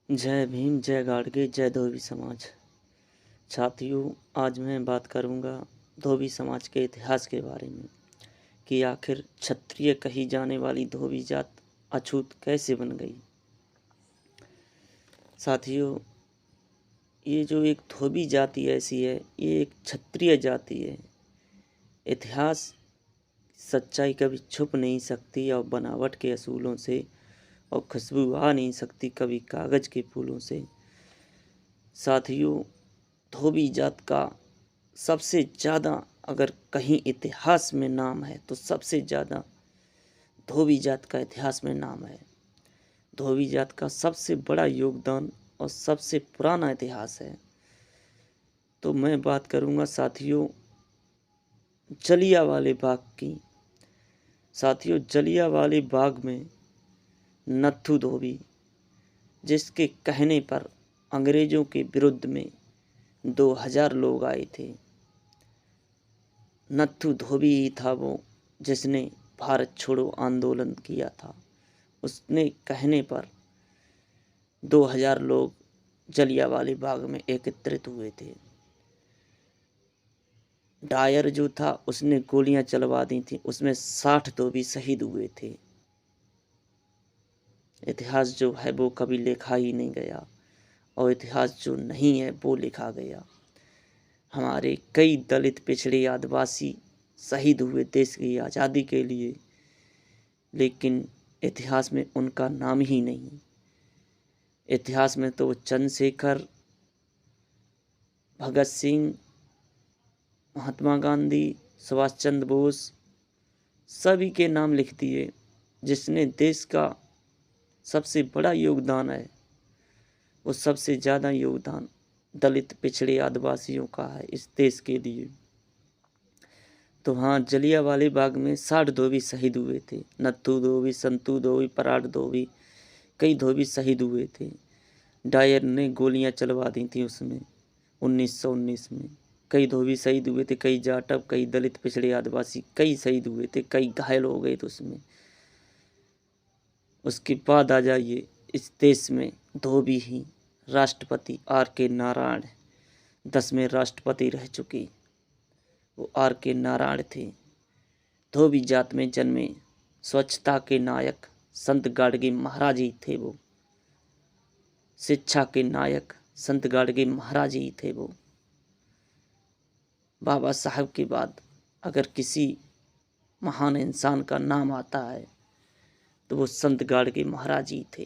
जय भीम, जय गाडगे, जय धोबी समाज। साथियों, आज मैं बात करूंगा धोबी समाज के इतिहास के बारे में कि आखिर क्षत्रिय कही जाने वाली धोबी जात अछूत कैसे बन गई। साथियों, ये जो एक धोबी जाति ऐसी है, ये एक क्षत्रिय जाति है। इतिहास सच्चाई कभी छुप नहीं सकती और बनावट के असूलों से और खुशबू आ नहीं सकती कभी कागज के फूलों से। साथियों, धोबी जात का सबसे ज़्यादा अगर कहीं इतिहास में नाम है तो सबसे ज़्यादा धोबी जात का इतिहास में नाम है। धोबी जात का सबसे बड़ा योगदान और सबसे पुराना इतिहास है। तो मैं बात करूंगा साथियों जलियांवाले बाग की। साथियों, जलियांवाले बाग में नत्थू धोबी, जिसके कहने पर अंग्रेज़ों के विरुद्ध में 2000 लोग आए थे। नत्थू धोबी ही था वो जिसने भारत छोड़ो आंदोलन किया था। उसने कहने पर 2000 लोग जलियांवाले बाग में एकत्रित हुए थे। डायर जो था उसने गोलियां चलवा दी थी, उसमें 60 धोबी शहीद हुए थे। इतिहास जो है वो कभी लिखा ही नहीं गया और इतिहास जो नहीं है वो लिखा गया। हमारे कई दलित, पिछड़े, आदिवासी शहीद हुए देश की आज़ादी के लिए, लेकिन इतिहास में उनका नाम ही नहीं। इतिहास में तो चंद्रशेखर, भगत सिंह, महात्मा गांधी, सुभाष चंद्र बोस सभी के नाम लिख दिए। जिसने देश का सबसे बड़ा योगदान है, वो सबसे ज़्यादा योगदान दलित, पिछड़े, आदिवासियों का है इस देश के लिए। तो हाँ, जलियांवाले बाग में 60 धोबी शहीद हुए थे। नत्थू धोबी, संतू धोबी, पराठ धोबी, कई धोबी शहीद हुए थे। डायर ने गोलियां चलवा दी थी उसमें 1919 में। कई धोबी शहीद हुए थे, कई जाटव, कई दलित, पिछड़े, आदिवासी कई शहीद हुए थे, कई घायल हो गए थे उसमें। उसके बाद आ जाइए, इस देश में धोबी ही राष्ट्रपति R.K. नारायण 10वें राष्ट्रपति रह चुके। वो R.K. नारायण थे। धोबी जात में जन्मे स्वच्छता के नायक संत गाडगे महाराज ही थे वो। शिक्षा के नायक संत गाडगे महाराज ही थे वो। बाबा साहब के बाद अगर किसी महान इंसान का नाम आता है तो वो संत गाडगे महाराज ही थे।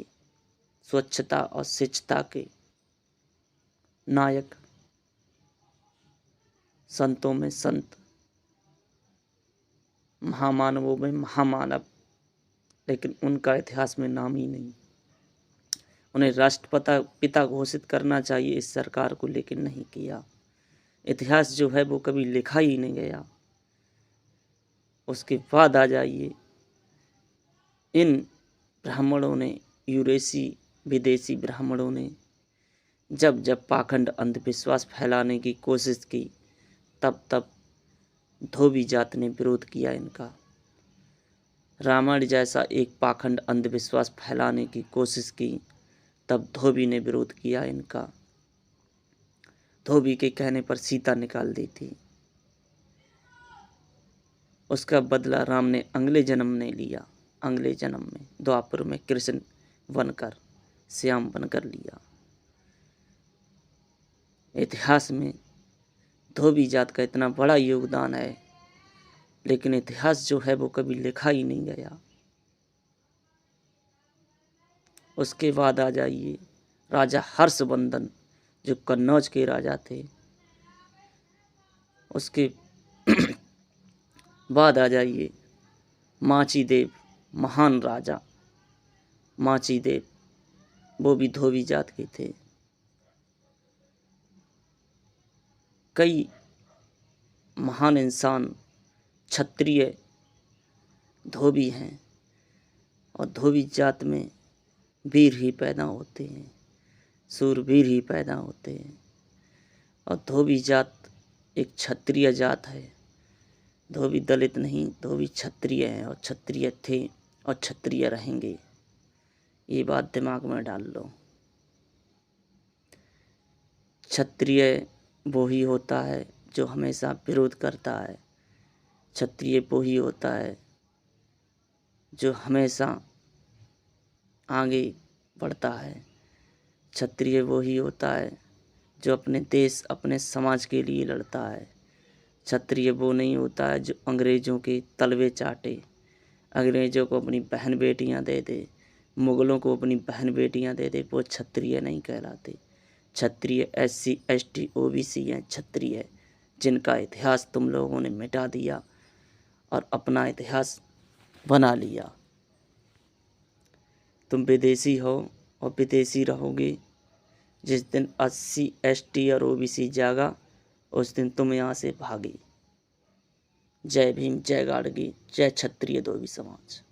स्वच्छता और शिक्षता के नायक, संतों में संत, महामानवों में महामानव, लेकिन उनका इतिहास में नाम ही नहीं। उन्हें राष्ट्रपिता पिता घोषित करना चाहिए इस सरकार को, लेकिन नहीं किया। इतिहास जो है वो कभी लिखा ही नहीं गया। उसके बाद आ जाइए, इन ब्राह्मणों ने, यूरेसी विदेशी ब्राह्मणों ने जब जब पाखंड अंधविश्वास फैलाने की कोशिश की, तब तब धोबी जात ने विरोध किया इनका। रामायण जैसा एक पाखंड अंधविश्वास फैलाने की कोशिश की, तब धोबी ने विरोध किया इनका। धोबी के कहने पर सीता निकाल दी थी। उसका बदला राम ने अगले जन्म में लिया। अगले जन्म में द्वापर में कृष्ण बनकर, श्याम बनकर लिया। इतिहास में धोबी जात का इतना बड़ा योगदान है, लेकिन इतिहास जो है वो कभी लिखा ही नहीं गया। उसके बाद आ जाइए, राजा हर्षवर्धन जो कन्नौज के राजा थे। उसके बाद आ जाइए, माची देव, महान राजा माची देव, वो भी धोबी जात के थे। कई महान इंसान क्षत्रिय धोबी हैं, और धोबी जात में वीर ही पैदा होते हैं, सूरवीर ही पैदा होते हैं। और धोबी जात एक क्षत्रिय जात है। धोबी दलित नहीं, धोबी क्षत्रिय हैं, और क्षत्रिय थे और क्षत्रिय रहेंगे। ये बात दिमाग में डाल लो। क्षत्रिय वो ही होता है जो हमेशा विरोध करता है। क्षत्रिय वो ही होता है जो हमेशा आगे बढ़ता है। क्षत्रिय वो ही होता है जो अपने देश अपने समाज के लिए लड़ता है। क्षत्रिय वो नहीं होता है जो अंग्रेज़ों के तलवे चाटे, अंग्रेज़ों को अपनी बहन बेटियां दे दे, मुग़लों को अपनी बहन बेटियां दे दे। वो क्षत्रिय नहीं कहलाते। क्षत्रिय SC ST OBC हैं क्षत्रिय, जिनका इतिहास तुम लोगों ने मिटा दिया और अपना इतिहास बना लिया। तुम विदेशी हो और विदेशी रहोगे। जिस दिन SC ST और OBC जागा उस दिन तुम यहाँ से भागे। जय भीम, जय गाड़गी, जय क्षत्रिय धोबी समाज।